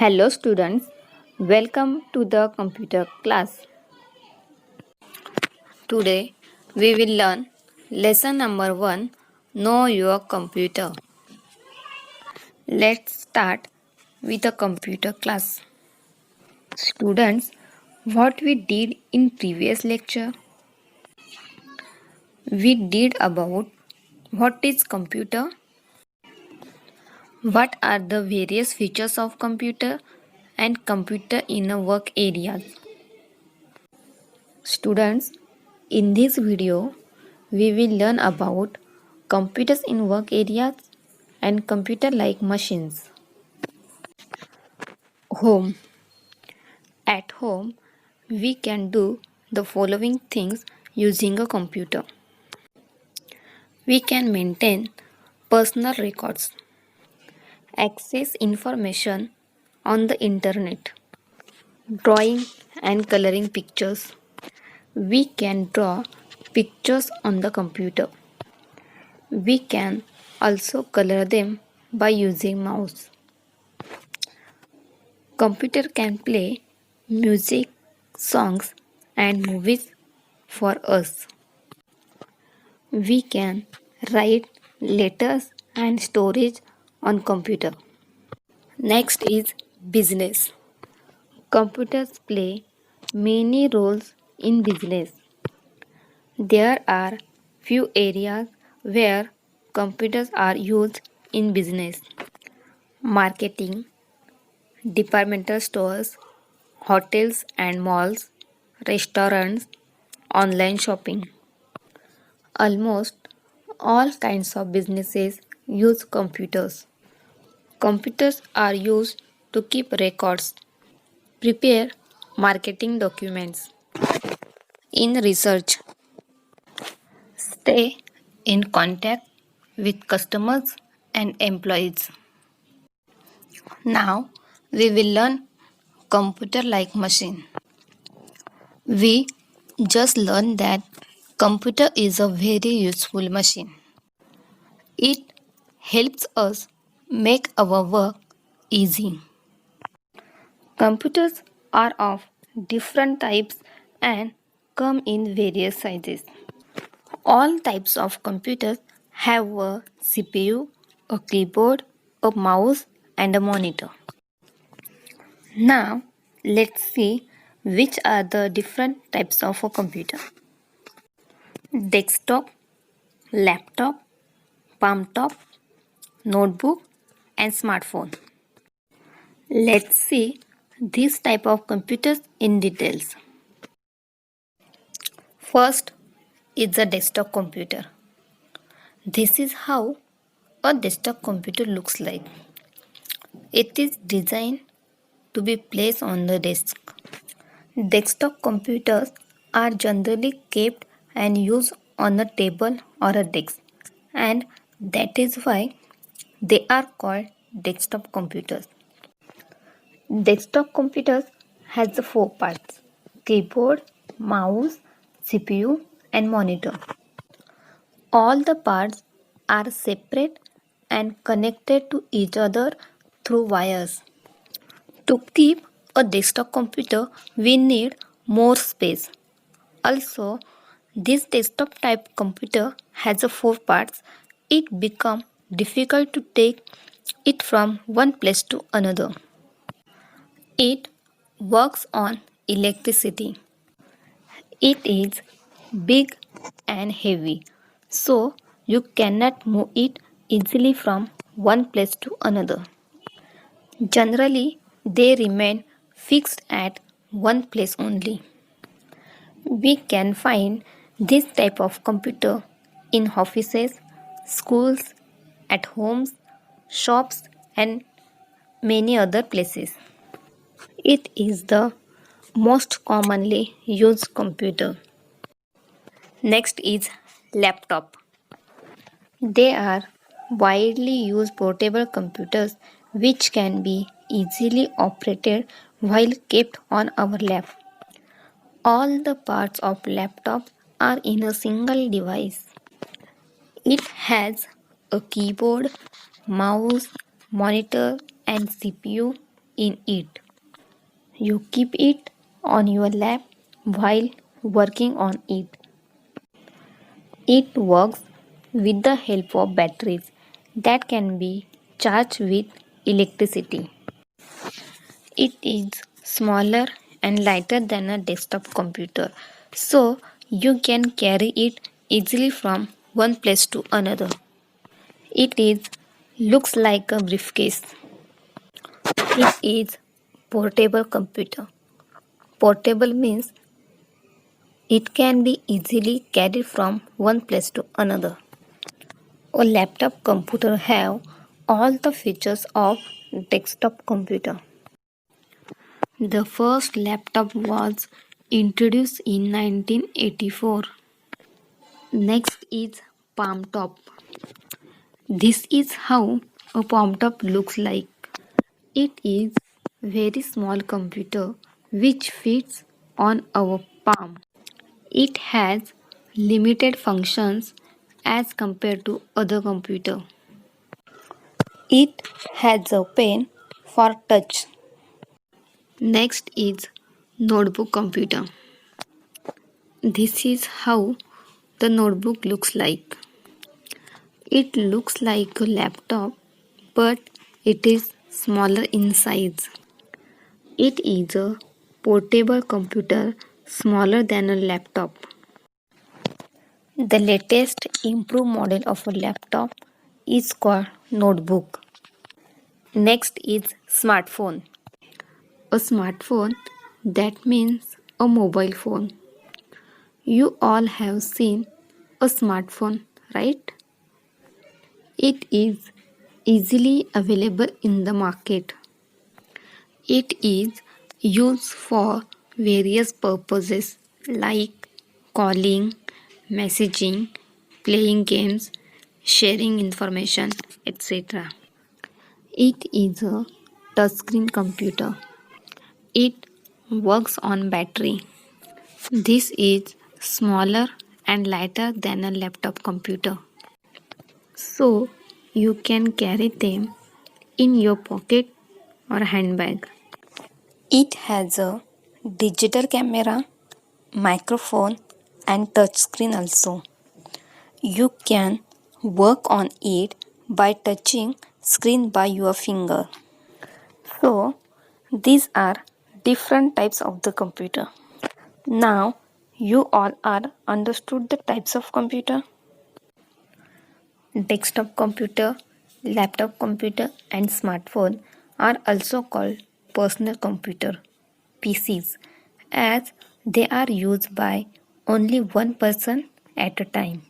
Hello students, welcome to the computer class. Today we will learn lesson number 1, Know Your Computer. Let's start with the computer class. Students, what we did in previous lecture? We did about what is computer, what are the various features of computer and computer in a work areas. Students, in this video, we will learn about computers in work areas and computer-like machines. Home. At home, we can do the following things using a computer. We can maintain personal records, access information on the internet, drawing and coloring pictures. We can draw pictures on the computer. We can also color them by using mouse. Computer can play music, songs and movies for us. We can write letters and stories on computer. Next is business. Computers play many roles in business. There are few areas where computers are used in business. Marketing, departmental stores, hotels and malls, restaurants, online shopping. Almost all kinds of businesses use computers. Computers are used to keep records, prepare marketing documents. In research, stay in contact with customers and employees. Now we will learn computer-like machine. We just learned that computer is a very useful machine. It helps us make our work easy. Computers are of different types and come in various sizes. All types of computers have a CPU, a keyboard, a mouse and a monitor. Now let's see which are the different types of a computer. Desktop, laptop, palm top, notebook and smartphone. Let's see this type of computers in details. First is the desktop computer. This is how a desktop computer looks like. It is designed to be placed on the desk. Desktop computers are generally kept and used on a table or a desk, and that is why they are called desktop computers. Desktop computers has the 4 parts: keyboard, mouse, CPU and monitor. All the parts are separate and connected to each other through wires. To keep a desktop computer, we need more space. Also, this desktop type computer has a 4 parts. It becomes difficult to take it from one place to another. It works on electricity. It is big and heavy, so you cannot move it easily from one place to another. Generally, they remain fixed at one place only. We can find this type of computer in offices, schools, at homes, shops and many other places. It is the most commonly used computer. Next is laptop. They are widely used portable computers which can be easily operated while kept on our lap. All the parts of laptop are in a single device. It has a keyboard, mouse, monitor and CPU in it. You keep it on your lap while working on it. It works with the help of batteries that can be charged with electricity. It is smaller and lighter than a desktop computer, so you can carry it easily from one place to another. It is looks like a briefcase. It is portable computer. Portable means it can be easily carried from one place to another. A laptop computer have all the features of desktop computer. The first laptop was introduced in 1984. Next is Palm Top. This is how a Palm Top looks like. It is very small computer which fits on our palm. It has limited functions as compared to other computer. It has a pen for touch. Next is notebook computer. This is how the notebook looks like. It looks like a laptop, but it is smaller in size. It is a portable computer smaller than a laptop. The latest improved model of a laptop is called notebook. Next is smartphone. A smartphone, that means a mobile phone. You all have seen a smartphone, right? It is easily available in the market. It is used for various purposes like calling, messaging, playing games, sharing information, etc. It is a touchscreen computer. It works on battery. This is smaller and lighter than a laptop computer, so you can carry them in your pocket or handbag. It has a digital camera, microphone, and touchscreen also. You can work on it by touching screen by your finger. So these are different types of the computer. Now you all are understood the types of computer. Desktop computer, laptop computer and smartphone are also called personal computer PCs as they are used by only one person at a time.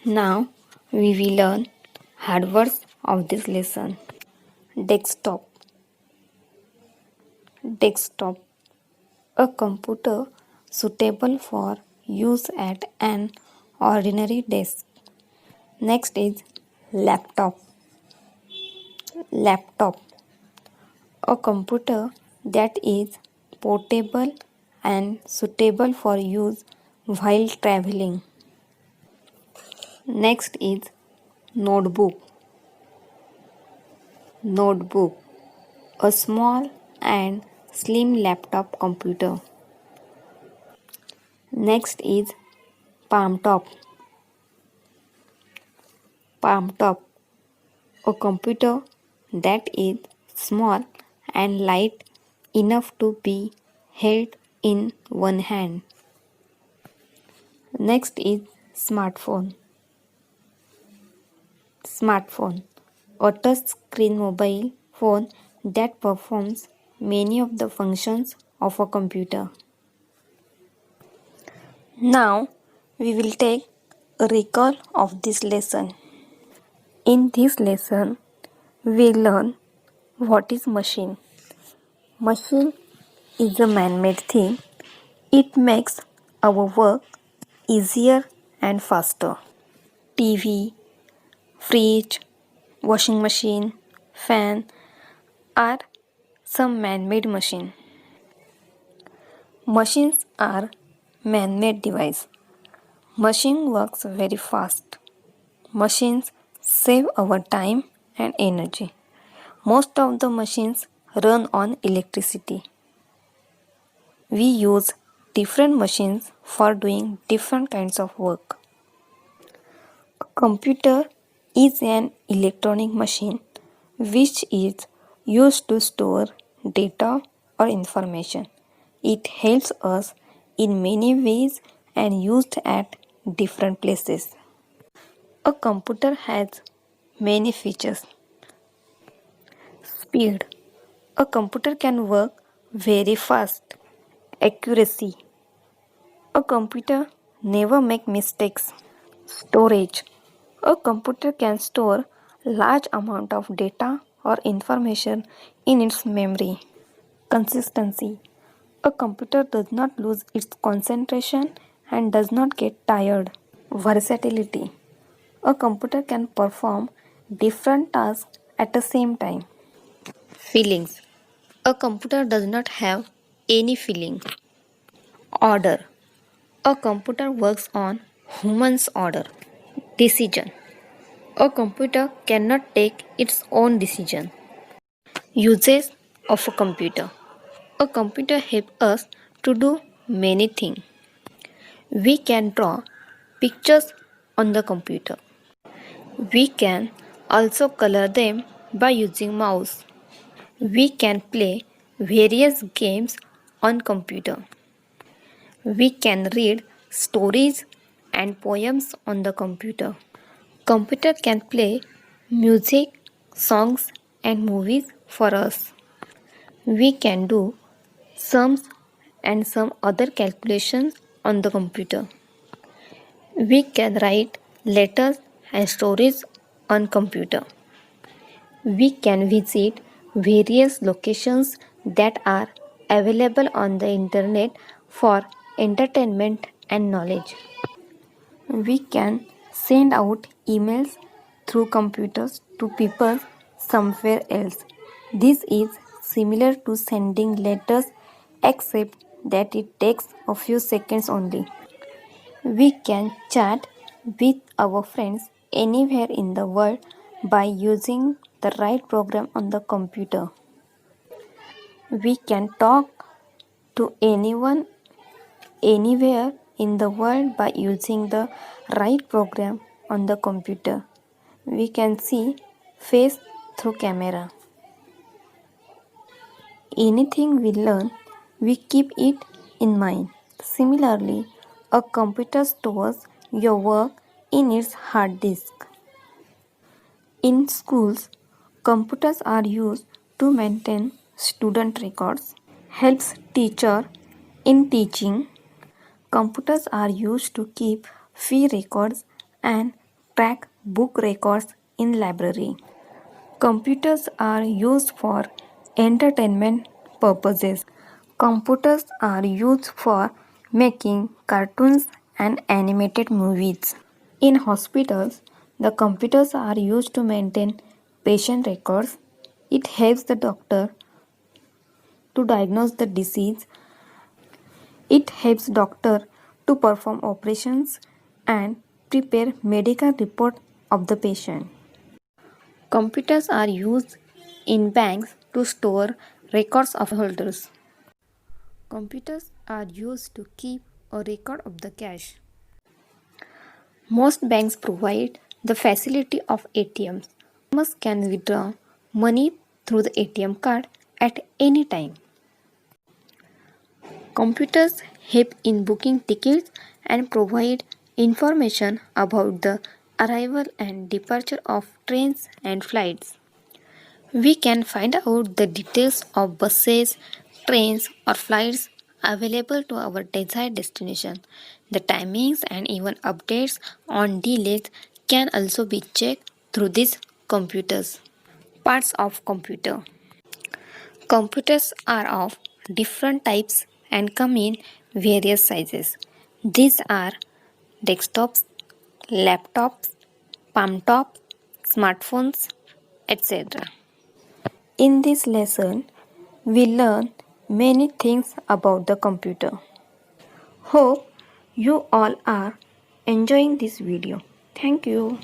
Now we will learn hard words of this lesson. Desktop. Desktop. A computer suitable for use at an ordinary desk. Next is laptop. Laptop. A computer that is portable and suitable for use while traveling. Next is notebook. Notebook. A small and slim laptop computer. Next is palm top. Palm top. A computer that is small and light enough to be held in one hand. Next is smartphone. Smartphone. A touch screen mobile phone that performs many of the functions of a computer. Now we will take a recall of this lesson. In this lesson, we learn what is machine. Machine is a man-made thing. It makes our work easier and faster. TV, fridge, washing machine, fan are some man-made machine. Machines are man-made device. Machine works very fast. Machines save our time and energy. Most of the machines run on electricity. We use different machines for doing different kinds of work. A computer is an electronic machine which is used to store data or information. It helps us in many ways and used at different places. A computer has many features. Speed. A computer can work very fast. Accuracy. A computer never make mistakes. Storage. A computer can store large amount of data or information in its memory. Consistency. A computer does not lose its concentration and does not get tired. Versatility. A computer can perform different tasks at the same time. Feelings. A computer does not have any feeling. Order. A computer works on human's order. Decision. A computer cannot take its own decision. Uses of a computer. A computer helps us to do many things. We can draw pictures on the computer. We can also color them by using mouse. We can play various games on computer. We can read stories and poems on the computer. Computer can play music, songs and movies for us. We can do sums and some other calculations on the computer. We can write letters and stories on computer. We can visit various locations that are available on the internet for entertainment and knowledge. We can send out emails through computers to people somewhere else. This is similar to sending letters except that it takes a few seconds only. We can chat with our friends anywhere in the world by using the right program on the computer. We can talk to anyone anywhere in the world by using the right program on the computer. We can see face through camera. Anything we learn, we keep it in mind. Similarly, a computer stores your work in its hard disk. In schools, computers are used to maintain student records, helps teacher in teaching. Computers are used to keep fee records and track book records in library. Computers are used for entertainment purposes. Computers are used for making cartoons and animated movies. In hospitals, the computers are used to maintain patient records. It helps the doctor to diagnose the disease. It helps doctor to perform operations and prepare medical report of the patient. Computers are used in banks to store records of holders. Computers are used to keep a record of the cash. Most banks provide the facility of ATMs. Customers can withdraw money through the ATM card at any time. Computers help in booking tickets and provide information about the arrival and departure of trains and flights. We can find out the details of buses, trains, or flights available to our desired destination. The timings and even updates on delays can also be checked through these computers. Parts of computer. Computers are of different types and come in various sizes. These are desktops, laptops, palm top, smartphones, etc. In this lesson, we learn many things about the computer. Hope you all are enjoying this video. Thank you.